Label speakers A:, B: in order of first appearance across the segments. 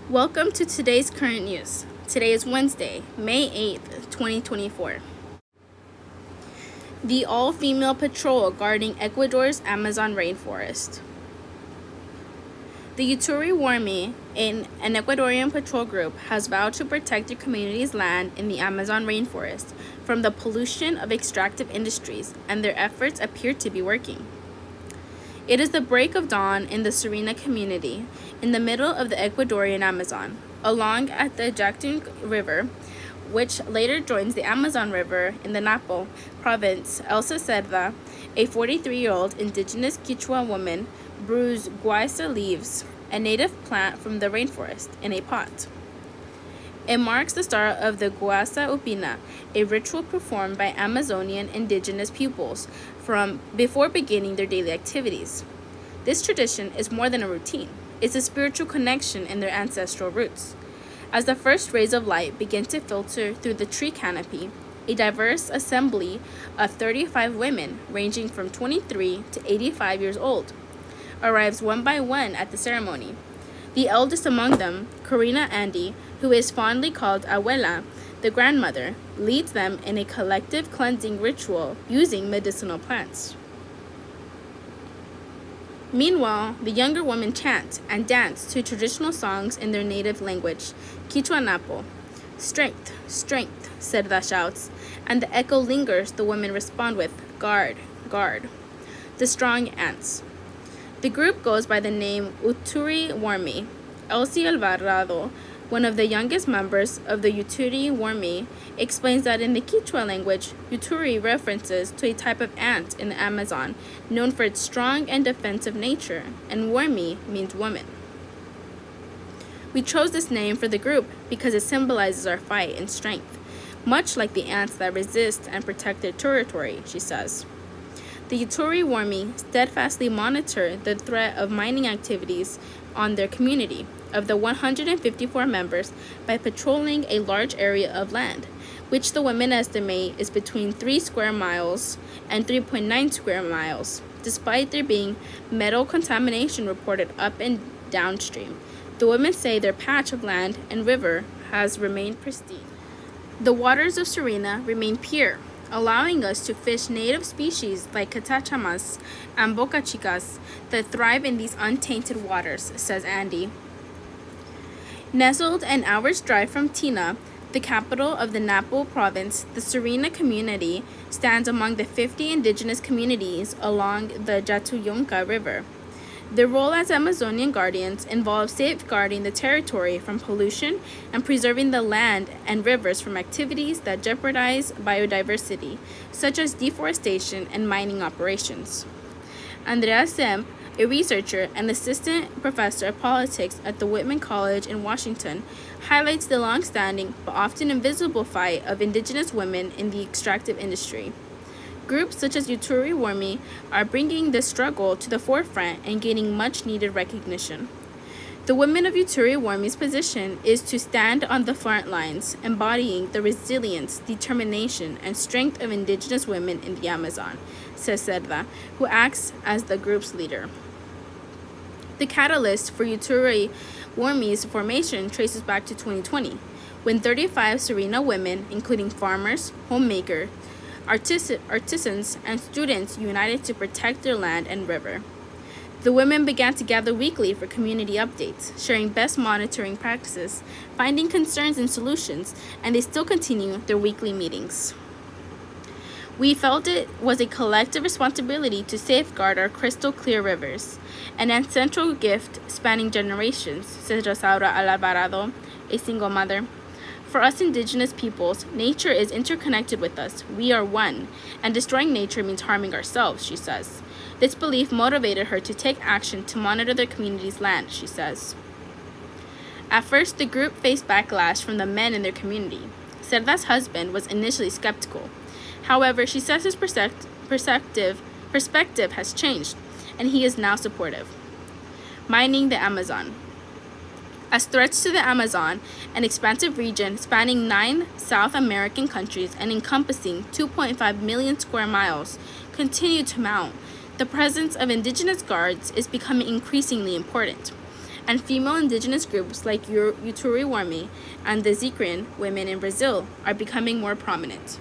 A: Welcome to today's current news. Today is Wednesday, May 8th, 2024. The all-female patrol guarding Ecuador's Amazon rainforest. The Yuturi Warmi, an Ecuadorian patrol group, has vowed to protect their community's land in the Amazon rainforest from the pollution of extractive industries, and their efforts appear to be working. It is the break of dawn in the Serena community, in the middle of the Ecuadorian Amazon, along at the Jactun River, which later joins the Amazon River in the Napo province. Elsa Cerda, a 43-year-old indigenous Quechua woman, brews guaysa leaves, a native plant from the rainforest, in a pot. It marks the start of the Guasa Upina, a ritual performed by Amazonian indigenous pupils from before beginning their daily activities. This tradition is more than a routine. It's a spiritual connection in their ancestral roots. As the first rays of light begin to filter through the tree canopy, a diverse assembly of 35 women, ranging from 23 to 85 years old, arrives one by one at the ceremony. The eldest among them, Corina Andy, who is fondly called Abuela, the grandmother, leads them in a collective cleansing ritual using medicinal plants. Meanwhile, the younger women chant and dance to traditional songs in their native language, Quechua Napo. Strength, strength, Cerda shouts, and the echo lingers. The women respond with, guard, guard. The strong ants. The group goes by the name Yuturi Warmi. Elsie Alvarado, one of the youngest members of the Yuturi Warmi, explains that in the Quechua language, Yuturi references to a type of ant in the Amazon known for its strong and defensive nature, and Warmi means woman. We chose this name for the group because it symbolizes our fight and strength, much like the ants that resist and protect their territory, she says. The Yuturi Warmi steadfastly monitor the threat of mining activities on their community of the 154 members by patrolling a large area of land, which the women estimate is between 3 square miles and 3.9 square miles, despite there being metal contamination reported up and downstream. The women say their patch of land and river has remained pristine. The waters of Serena remain pure, allowing us to fish native species like catachamas and bocachicas that thrive in these untainted waters, says Andy. Nestled an hour's drive from Tina, the capital of the Napo province, the Serena community stands among the 50 indigenous communities along the Jatuyonca River. Their role as Amazonian guardians involves safeguarding the territory from pollution and preserving the land and rivers from activities that jeopardize biodiversity, such as deforestation and mining operations. Andrea Semp, a researcher and assistant professor of politics at the Whitman College in Washington, highlights the long-standing but often invisible fight of indigenous women in the extractive industry. Groups such as Yuturi Warmi are bringing this struggle to the forefront and gaining much-needed recognition. The women of Yuturi Warmi's position is to stand on the front lines, embodying the resilience, determination, and strength of indigenous women in the Amazon, says Cerda, who acts as the group's leader. The catalyst for Yuturi Warmi's formation traces back to 2020, when 35 Serena women, including farmers, homemakers, artisans, and students united to protect their land and river. The women began to gather weekly for community updates, sharing best monitoring practices, finding concerns and solutions, and they still continue their weekly meetings. We felt it was a collective responsibility to safeguard our crystal clear rivers, an ancestral gift spanning generations, says Rosaura Alvarado, a single mother. For us indigenous peoples, nature is interconnected with us. We are one, and destroying nature means harming ourselves, she says. This belief motivated her to take action to monitor their community's land, she says. At first, the group faced backlash from the men in their community. Cerda's husband was initially skeptical. However, she says his perspective has changed, and he is now supportive. Mining the Amazon. As threats to the Amazon, an expansive region spanning 9 South American countries and encompassing 2.5 million square miles, continue to mount, the presence of indigenous guards is becoming increasingly important. and female indigenous groups like Yuturi Warmi and the Zikrin women in Brazil are becoming more prominent.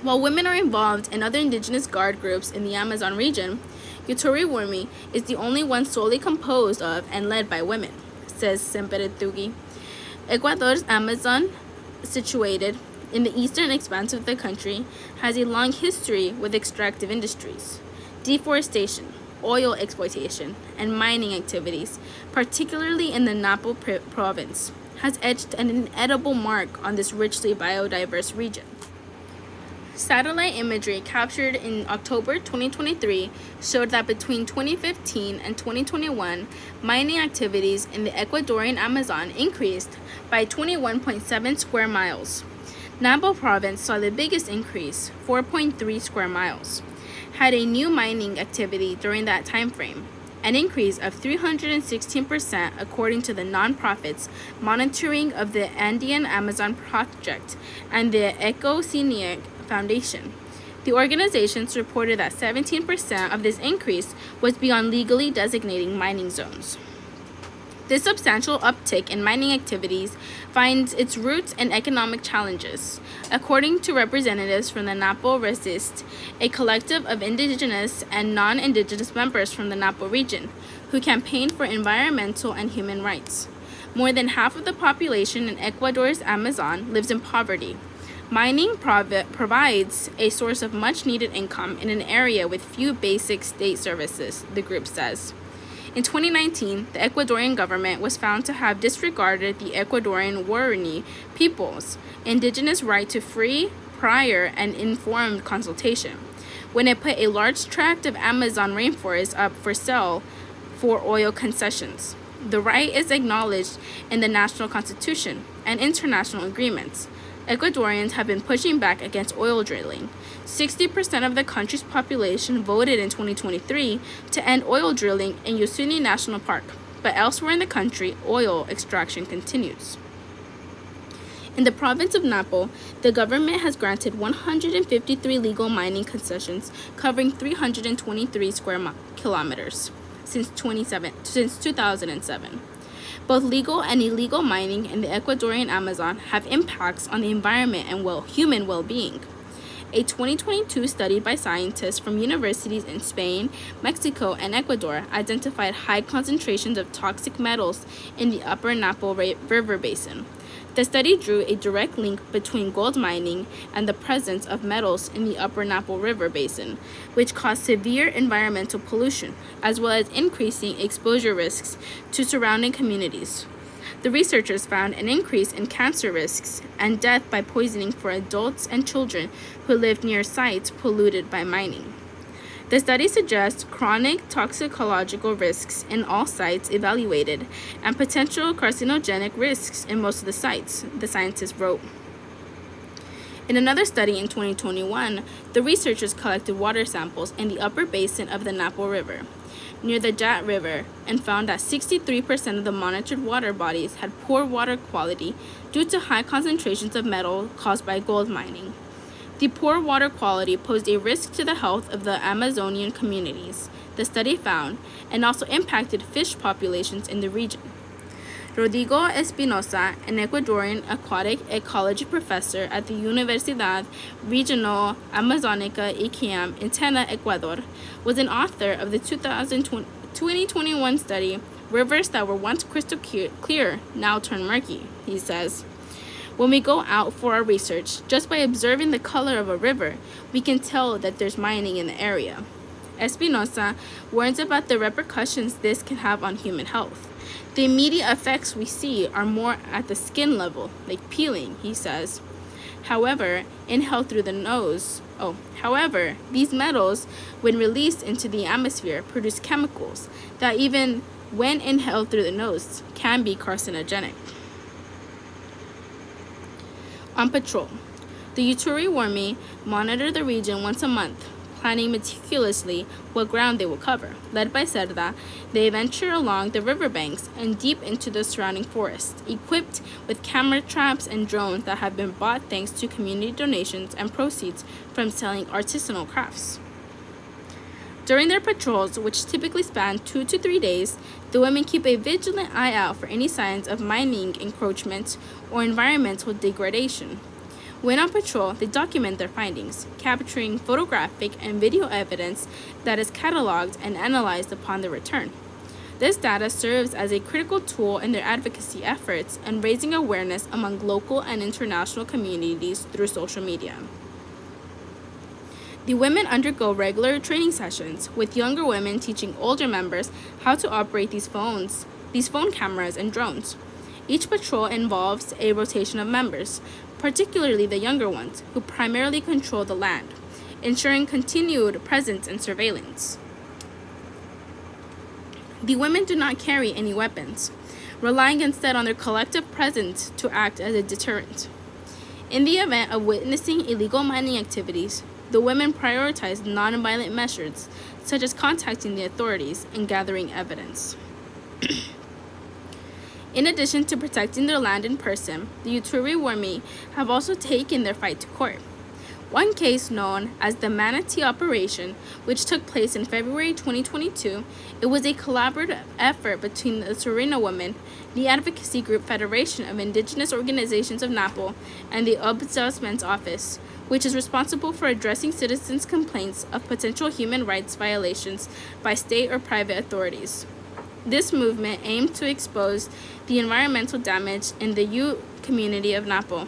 A: While women are involved in other indigenous guard groups in the Amazon region, Yuturi Warmi is the only one solely composed of and led by women, says Semperetugi. Ecuador's Amazon, situated in the eastern expanse of the country, has a long history with extractive industries, deforestation, oil exploitation, and mining activities, particularly in the Napo province, has etched an inedible mark on this richly biodiverse region. Satellite imagery captured in October 2023 showed that between 2015 and 2021, mining activities in the Ecuadorian Amazon increased by 21.7 square miles. Napo province saw the biggest increase, 4.3 square miles, had a new mining activity during that time frame, an increase of 316% according to the nonprofits monitoring of the Andean Amazon Project and the Ecocenic Foundation. The organizations reported that 17% of this increase was beyond legally designating mining zones. This substantial uptick in mining activities finds its roots in economic challenges. According to representatives from the Napo Resist, a collective of indigenous and non-indigenous members from the Napo region who campaigned for environmental and human rights. More than half of the population in Ecuador's Amazon lives in poverty. Mining provides a source of much-needed income in an area with few basic state services, the group says. In 2019, the Ecuadorian government was found to have disregarded the Ecuadorian Guarani people's indigenous right to free, prior, and informed consultation when it put a large tract of Amazon rainforest up for sale for oil concessions. The right is acknowledged in the national constitution and international agreements. Ecuadorians have been pushing back against oil drilling. 60% of the country's population voted in 2023 to end oil drilling in Yosuni National Park, but elsewhere in the country, oil extraction continues. In the province of Napo, the government has granted 153 legal mining concessions covering 323 square kilometers since 2007. Both legal and illegal mining in the Ecuadorian Amazon have impacts on the environment and human well-being. A 2022 study by scientists from universities in Spain, Mexico, and Ecuador identified high concentrations of toxic metals in the upper Napo River basin. The study drew a direct link between gold mining and the presence of metals in the upper Napo River basin, which caused severe environmental pollution, as well as increasing exposure risks to surrounding communities. The researchers found an increase in cancer risks and death by poisoning for adults and children who lived near sites polluted by mining. The study suggests chronic toxicological risks in all sites evaluated and potential carcinogenic risks in most of the sites, the scientists wrote. In another study in 2021, the researchers collected water samples in the upper basin of the Napo River, near the Jat River, and found that 63% of the monitored water bodies had poor water quality due to high concentrations of metal caused by gold mining. The poor water quality posed a risk to the health of the Amazonian communities, the study found, and also impacted fish populations in the region. Rodrigo Espinosa, an Ecuadorian aquatic ecology professor at the Universidad Regional Amazónica ICAM in Tena, Ecuador, was an author of the 2021 study, Rivers That Were Once Crystal Clear Now Turn Murky, he says. When we go out for our research, just by observing the color of a river, we can tell that there's mining in the area. Espinosa warns about the repercussions this can have on human health. The immediate effects we see are more at the skin level, like peeling, he says. However, these metals, when released into the atmosphere, produce chemicals that even when inhaled through the nose can be carcinogenic. On patrol, the Yuturi Warmi monitor the region once a month, planning meticulously what ground they will cover. Led by Cerda, they venture along the riverbanks and deep into the surrounding forest, equipped with camera traps and drones that have been bought thanks to community donations and proceeds from selling artisanal crafts. During their patrols, which typically span 2 to 3 days, the women keep a vigilant eye out for any signs of mining encroachment or environmental degradation. When on patrol, they document their findings, capturing photographic and video evidence that is cataloged and analyzed upon their return. This data serves as a critical tool in their advocacy efforts and raising awareness among local and international communities through social media. The women undergo regular training sessions, with younger women teaching older members how to operate these phone cameras and drones. Each patrol involves a rotation of members, particularly the younger ones, who primarily control the land, ensuring continued presence and surveillance. The women do not carry any weapons, relying instead on their collective presence to act as a deterrent. In the event of witnessing illegal mining activities, the women prioritize nonviolent measures, such as contacting the authorities and gathering evidence. In addition to protecting their land in person, the Uturi Warmi have also taken their fight to court. One case, known as the Manatee Operation, which took place in February 2022, it was a collaborative effort between the Tsurina women, the Advocacy Group Federation of Indigenous Organizations of Napo, and the Ombudsman's Office, which is responsible for addressing citizens' complaints of potential human rights violations by state or private authorities. This movement aimed to expose the environmental damage in the Ute community of Napo,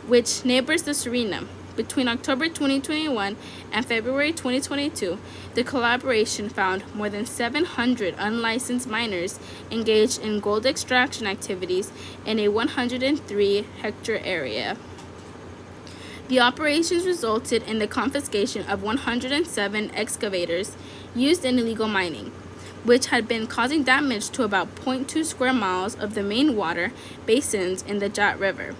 A: which neighbors the Tsurina. Between October 2021 and February 2022, the collaboration found more than 700 unlicensed miners engaged in gold extraction activities in a 103-hectare area. The operations resulted in the confiscation of 107 excavators used in illegal mining, which had been causing damage to about 0.2 square miles of the main water basins in the Jat River.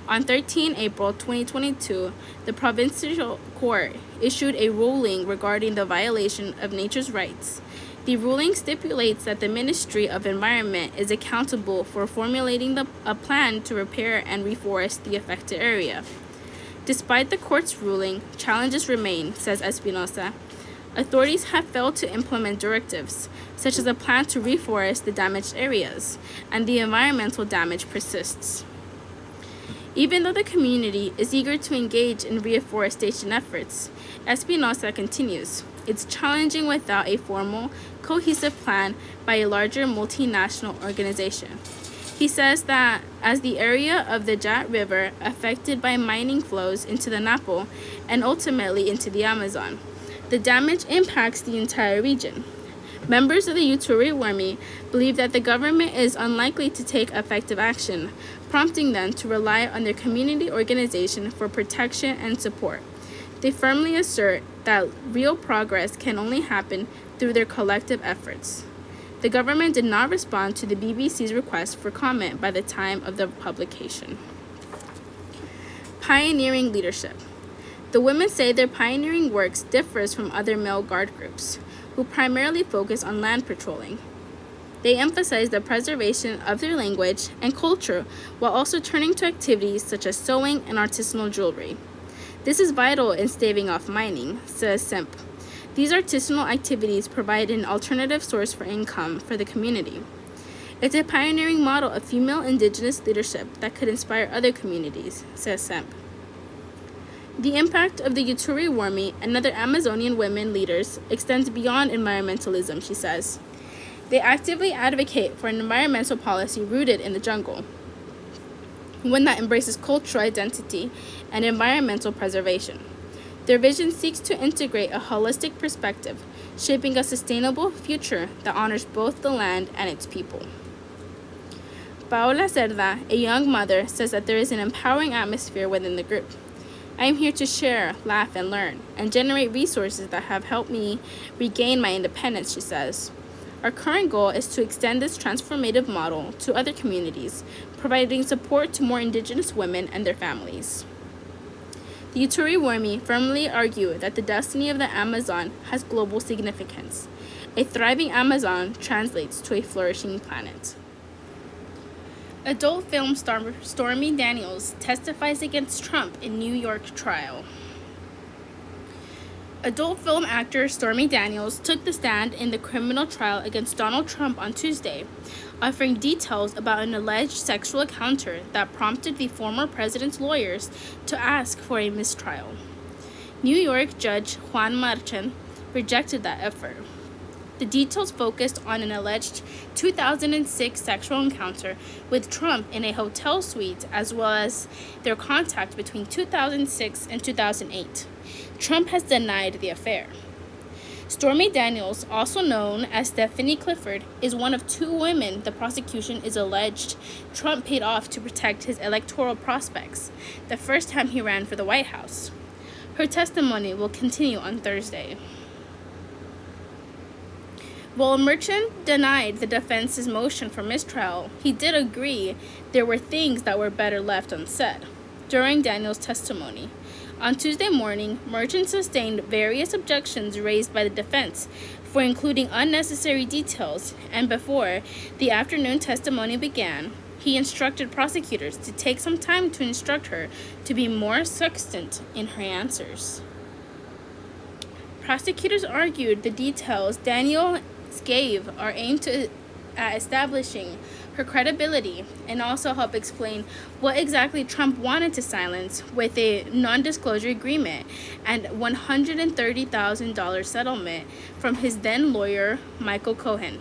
A: On 13 April 2022, the Provincial Court issued a ruling regarding the violation of nature's rights. The ruling stipulates that the Ministry of Environment is accountable for formulating a plan to repair and reforest the affected area. Despite the court's ruling, challenges remain, says Espinosa. Authorities have failed to implement directives, such as a plan to reforest the damaged areas, and the environmental damage persists. Even though the community is eager to engage in reforestation efforts, Espinosa continues, it's challenging without a formal, cohesive plan by a larger multinational organization. He says that as the area of the Jat River affected by mining flows into the Napo and ultimately into the Amazon, the damage impacts the entire region. Members of the Uturi Warmi believe that the government is unlikely to take effective action, prompting them to rely on their community organization for protection and support. They firmly assert that real progress can only happen through their collective efforts. The government did not respond to the BBC's request for comment by the time of the publication. Pioneering leadership. The women say their pioneering work differs from other male guard groups, who primarily focus on land patrolling. They emphasize the preservation of their language and culture while also turning to activities such as sewing and artisanal jewelry. This is vital in staving off mining, says Semp. These artisanal activities provide an alternative source for income for the community. It's a pioneering model of female indigenous leadership that could inspire other communities, says Semp. The impact of the Uturi Warmi and other Amazonian women leaders extends beyond environmentalism, she says. They actively advocate for an environmental policy rooted in the jungle, one that embraces cultural identity and environmental preservation. Their vision seeks to integrate a holistic perspective, shaping a sustainable future that honors both the land and its people. Paola Cerda, a young mother, says that there is an empowering atmosphere within the group. I am here to share, laugh, and learn, and generate resources that have helped me regain my independence, she says. Our current goal is to extend this transformative model to other communities, providing support to more indigenous women and their families. The Uturi Warmi firmly argue that the destiny of the Amazon has global significance. A thriving Amazon translates to a flourishing planet. Adult film star Stormy Daniels testifies against Trump in New York trial. Adult film actor Stormy Daniels took the stand in the criminal trial against Donald Trump on Tuesday, offering details about an alleged sexual encounter that prompted the former president's lawyers to ask for a mistrial. New York Judge Juan Marchen rejected that effort. The details focused on an alleged 2006 sexual encounter with Trump in a hotel suite, as well as their contact between 2006 and 2008. Trump has denied the affair. Stormy Daniels, also known as Stephanie Clifford, is one of two women the prosecution is alleged Trump paid off to protect his electoral prospects the first time he ran for the White House. Her testimony will continue on Thursday. While Merchant denied the defense's motion for mistrial, he did agree there were things that were better left unsaid during Daniels' testimony. On Tuesday morning, Merchant sustained various objections raised by the defense for including unnecessary details, and before the afternoon testimony began, he instructed prosecutors to take some time to instruct her to be more succinct in her answers. Prosecutors argued the details Daniels gave are aimed at establishing her credibility and also help explain what exactly Trump wanted to silence with a non-disclosure agreement and $130,000 settlement from his then lawyer, Michael Cohen.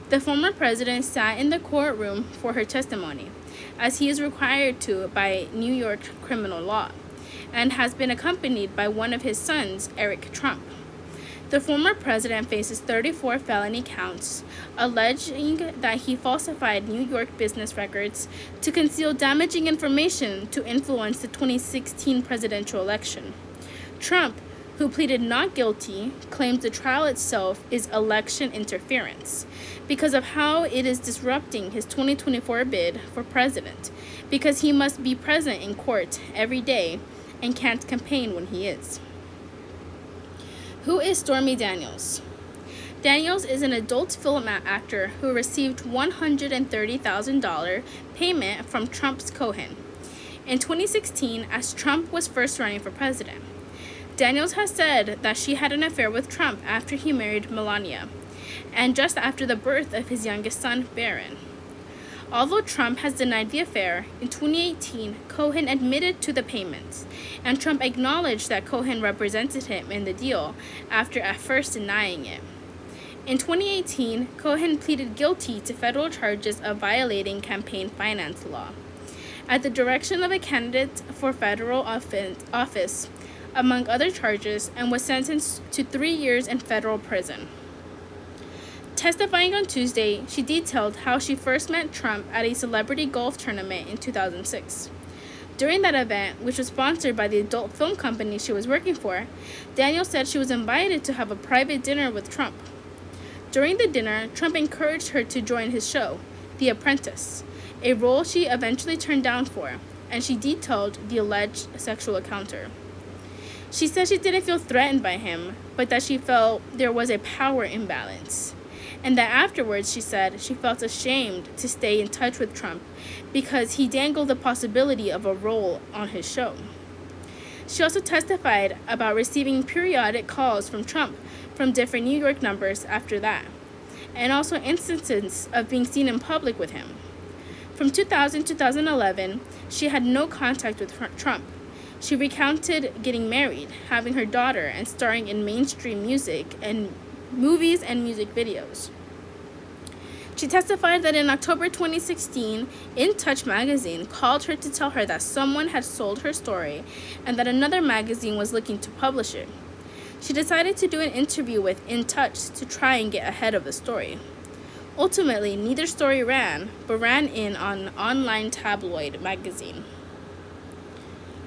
A: The former president sat in the courtroom for her testimony, as he is required to by New York criminal law, and has been accompanied by one of his sons, Eric Trump. The former president faces 34 felony counts, alleging that he falsified New York business records to conceal damaging information to influence the 2016 presidential election. Trump, who pleaded not guilty, claims the trial itself is election interference because of how it is disrupting his 2024 bid for president, because he must be present in court every day and can't campaign when he is. Who is Stormy Daniels? Daniels is an adult film actor who received $130,000 payment from Trump's Cohen in 2016 as Trump was first running for president. Daniels has said that she had an affair with Trump after he married Melania, and just after the birth of his youngest son, Barron. Although Trump has denied the affair, in 2018, Cohen admitted to the payments, and Trump acknowledged that Cohen represented him in the deal after at first denying it. In 2018, Cohen pleaded guilty to federal charges of violating campaign finance law at the direction of a candidate for federal office, among other charges, and was sentenced to 3 years in federal prison. Testifying on Tuesday, she detailed how she first met Trump at a celebrity golf tournament in 2006. During that event, which was sponsored by the adult film company she was working for, Daniels said she was invited to have a private dinner with Trump. During the dinner, Trump encouraged her to join his show, The Apprentice, a role she eventually turned down for, and she detailed the alleged sexual encounter. She said she didn't feel threatened by him, but that she felt there was a power imbalance, and that afterwards, she said, she felt ashamed to stay in touch with Trump because he dangled the possibility of a role on his show. She also testified about receiving periodic calls from Trump from different New York numbers after that, and also instances of being seen in public with him. From 2000 to 2011, she had no contact with Trump. She recounted getting married, having her daughter, and starring in mainstream music and movies and music videos. She testified that in October 2016, In Touch magazine called her to tell her that someone had sold her story and that another magazine was looking to publish it. She decided to do an interview with In Touch to try and get ahead of the story. Ultimately, neither story ran, but ran in an online tabloid magazine.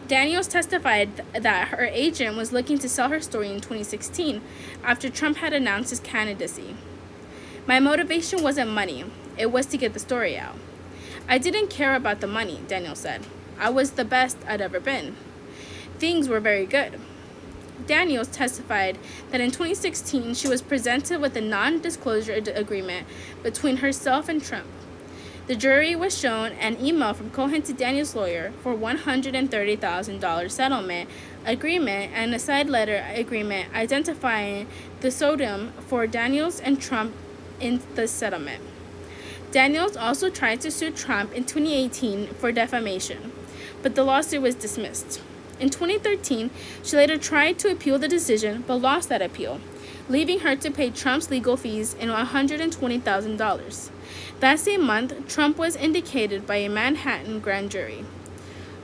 A: Daniels testified that her agent was looking to sell her story in 2016 after Trump had announced his candidacy. My motivation wasn't money, it was to get the story out. I didn't care about the money, Daniels said. I was the best I'd ever been. Things were very good. Daniels testified that in 2016 she was presented with a non-disclosure agreement between herself and Trump. The jury was shown an email from Cohen to Daniels' lawyer for $130,000 settlement agreement and a side letter agreement identifying the pseudonym for Daniels and Trump in the settlement. Daniels also tried to sue Trump in 2018 for defamation, but the lawsuit was dismissed. In 2013, she later tried to appeal the decision but lost that appeal, leaving her to pay Trump's legal fees in $120,000. That same month, Trump was indicted by a Manhattan grand jury.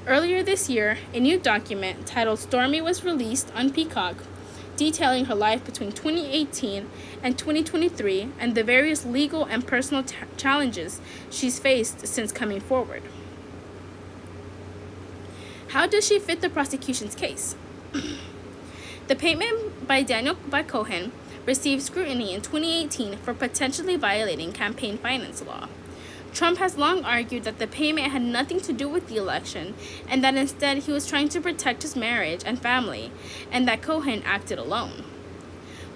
A: Earlier this year, a new document titled Stormy was released on Peacock, detailing her life between 2018 and 2023 and the various legal and personal challenges she's faced since coming forward. How does she fit the prosecution's case? The payment by Daniel Cohen received scrutiny in 2018 for potentially violating campaign finance law. Trump has long argued that the payment had nothing to do with the election and that instead he was trying to protect his marriage and family and that Cohen acted alone.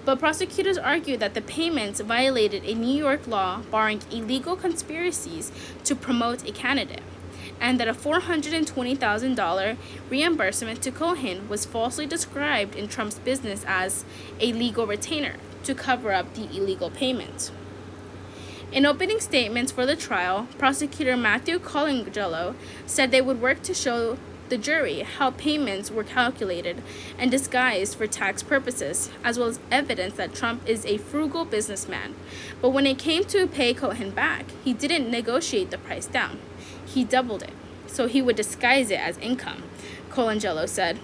A: But prosecutors argue that the payments violated a New York law barring illegal conspiracies to promote a candidate, and that a $420,000 reimbursement to Cohen was falsely described in Trump's business as a legal retainer to cover up the illegal payment. In opening statements for the trial, prosecutor Matthew Colangelo said they would work to show the jury how payments were calculated and disguised for tax purposes, as well as evidence that Trump is a frugal businessman. But when it came to pay Cohen back, he didn't negotiate the price down. He doubled it, so he would disguise it as income, Colangelo said.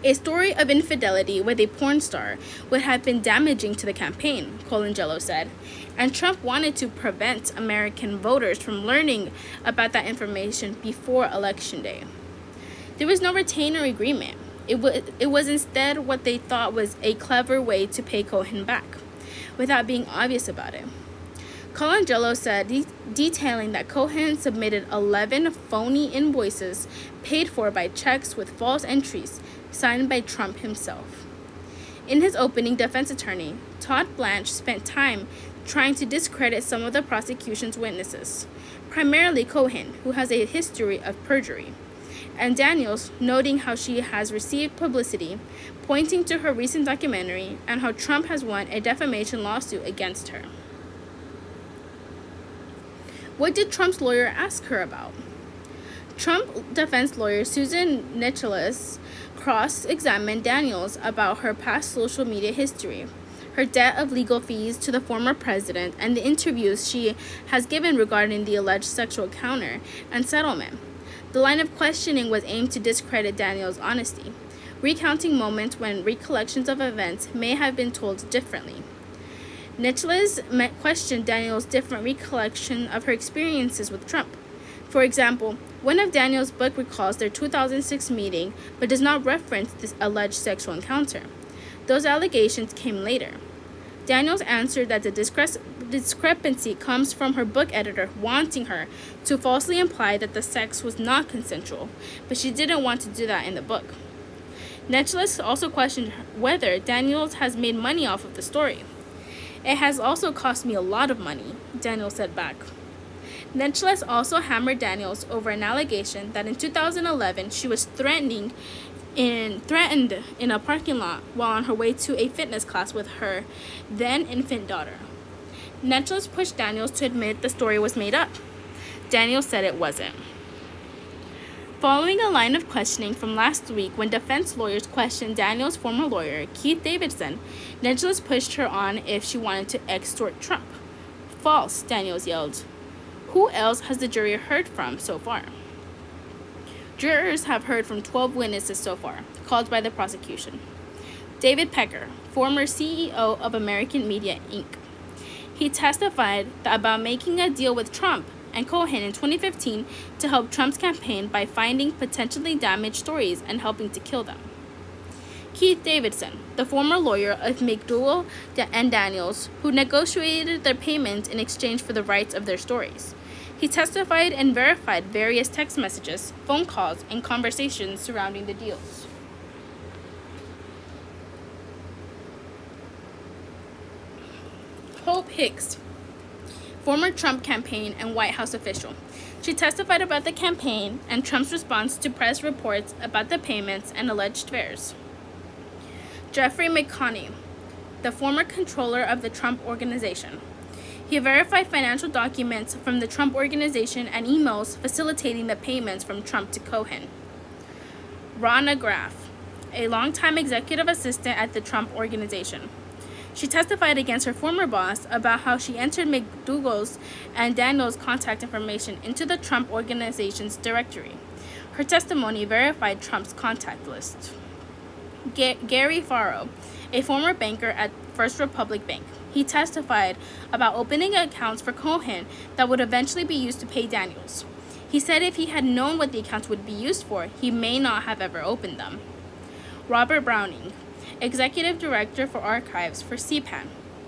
A: A story of infidelity with a porn star would have been damaging to the campaign, Colangelo said, and Trump wanted to prevent American voters from learning about that information before Election Day. There was no retainer agreement. It was instead what they thought was a clever way to pay Cohen back, without being obvious about it. Colangelo said, detailing that Cohen submitted 11 phony invoices paid for by checks with false entries signed by Trump himself. In his opening, defense attorney Todd Blanche spent time trying to discredit some of the prosecution's witnesses, primarily Cohen, who has a history of perjury, and Daniels, noting how she has received publicity, pointing to her recent documentary and how Trump has won a defamation lawsuit against her. What did Trump's lawyer ask her about? Trump defense lawyer Susan Nicholas cross-examined Daniels about her past social media history, her debt of legal fees to the former president, and the interviews she has given regarding the alleged sexual encounter and settlement. The line of questioning was aimed to discredit Daniels' honesty, recounting moments when recollections of events may have been told differently. Nicholas questioned Daniels' different recollection of her experiences with Trump. For example, one of Daniels' book recalls their 2006 meeting but does not reference this alleged sexual encounter. Those allegations came later. Daniels answered that the discrepancy comes from her book editor wanting her to falsely imply that the sex was not consensual, but she didn't want to do that in the book. Nicholas also questioned whether Daniels has made money off of the story. "It has also cost me a lot of money," Daniels said back. Nicholas also hammered Daniels over an allegation that in 2011 she was threatened in a parking lot while on her way to a fitness class with her then infant daughter. Nicholas pushed Daniels to admit the story was made up. Daniels said it wasn't. Following a line of questioning from last week when defense lawyers questioned Daniels' former lawyer, Keith Davidson, Nicholas pushed her on if she wanted to extort Trump. "False," Daniels yelled. Who else has the jury heard from so far? Jurors have heard from 12 witnesses so far, called by the prosecution. David Pecker, former CEO of American Media, Inc. He testified about making a deal with Trump and Cohen in 2015 to help Trump's campaign by finding potentially damaged stories and helping to kill them. Keith Davidson, the former lawyer of McDougal and Daniels, who negotiated their payment in exchange for the rights of their stories. He testified and verified various text messages, phone calls, and conversations surrounding the deals. Hope Hicks, former Trump campaign and White House official. She testified about the campaign and Trump's response to press reports about the payments and alleged affairs. Jeffrey McConney, the former controller of the Trump Organization. He verified financial documents from the Trump Organization and emails facilitating the payments from Trump to Cohen. Ronna Graff, a longtime executive assistant at the Trump Organization. She testified against her former boss about how she entered McDougal's and Daniels' contact information into the Trump Organization's directory. Her testimony verified Trump's contact list. Gary Farrow, a former banker at First Republic Bank. He testified about opening accounts for Cohen that would eventually be used to pay Daniels. He said if he had known what the accounts would be used for, he may not have ever opened them. Robert Browning, Executive Director for Archives for CPAN.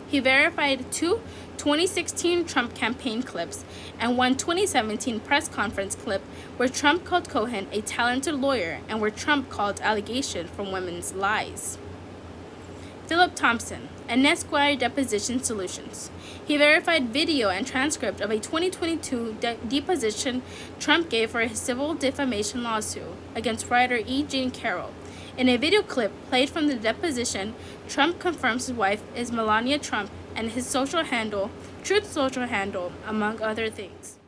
A: He verified 2 2016 Trump campaign clips and one 2017 press conference clip where Trump called Cohen a talented lawyer and where Trump called allegations from women's lies. Philip Thompson, and Esquire Deposition Solutions. He verified video and transcript of a 2022 deposition Trump gave for his civil defamation lawsuit against writer E. Jean Carroll. In a video clip played from the deposition, Trump confirms his wife is Melania Trump and his social handle, Truth Social handle, among other things.